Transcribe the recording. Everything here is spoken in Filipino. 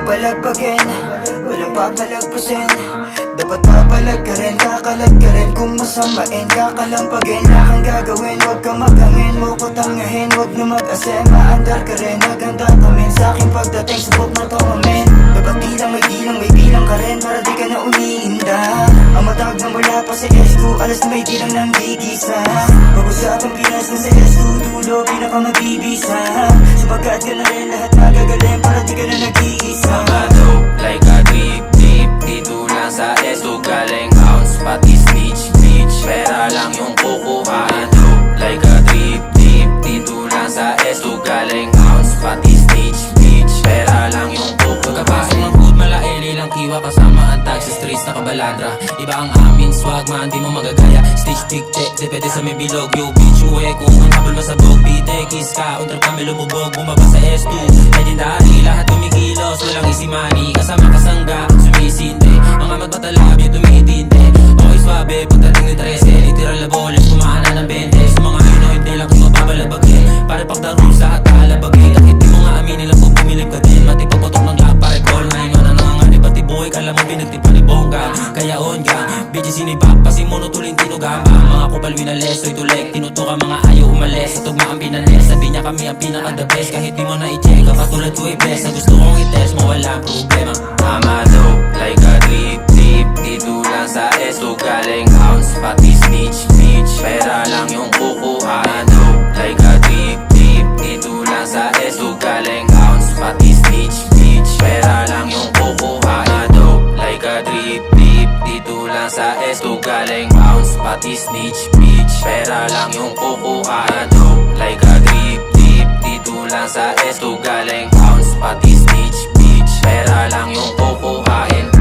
papalagpagin, walang papalagpasin. Dapat papalag ka rin, kakalag ka rin. Kung masamain, kakalampagin. Na kang gagawin, huwag ka magangin. Mo ko tangahin, huwag na mag-asin. Maandar ka rin, hanggang tatamin. Sa aking pagdating, subok na to amin. Dapat bilang, may bilang ka rin. Para di ka na umiinda. Ang matag na mula pa sa S2, alas na may bilang ng gigisa. Pag-usapang Pinas na sa S2, dulo, pinakamabibisa. Sumagat ka na rin, lahat magagaling. Para di ka na nag-iisa. Mga dope, like a drip, drip. Dito lang sa S2 galing ounce, pati snitch, bitch. Pera lang yung kukuhaan. Dope, like a drip, drip. Dito lang sa S2 galing ounce, pati snitch, bitch. Pera lang yung kukuhaan. Pagkapasok ng hood, malaeli lang kiwa. Kasama ang tag sa streets na kabaladra. Iba ang amin, swag man, di mo magagaya. Stitch, pick, check, depende sa may bilog. Yo, bitch, uwe kung ang habol masabog. Bite, kiss ka, untrap kami lumubog. Bumaba sa S2, legendary, lahat kumikilos. Walang easy money, kasama kasangga, sumisinte. Mga magpatalab, yung tumitinte. Okay, swabe, pagdating ni 13, literal na boles, kumahana ng 20. Sa mga hino, hindi lang kung mababalabagin. Para pagdaro sa atalabagin. Kahit di mo nga aminin lang kung bumilip ka din. Mati pagputok ng lap, pare call 911. Nanganganib, pati buhay, kala mo binagtipan ni Bongga. Kaya on ka, bitch sinibak, pasimuno tulin tinugamba. Mga kupal winales, so'y tulek, tinutuka mga ayaw umalis. Sa tugma ang pinanes, sabi niya kami ang pinaka-the best. Kahit di mo na i-check, katulad ko i-bless. Sa gusto kong i-test mo, walang problema. Mama dope, like a drip, drip. Dito lang sa S2 galing ounce, pati snitch, bitch. Pera lang yung kukuhaan. Dope, like a drip, drip. Dito lang sa S2 galing ounce, pati snitch, bitch. Pera lang yung kukuhaan. Dope, like a drip, drip. Dito lang sa S2 galing ounce, pati snitch, bitch. Pera lang yung kukuhaan. Dope, like a drip, drip. Dito lang sa S2 galing ounce, pati snitch, bitch. Pera lang yung kukuhaan.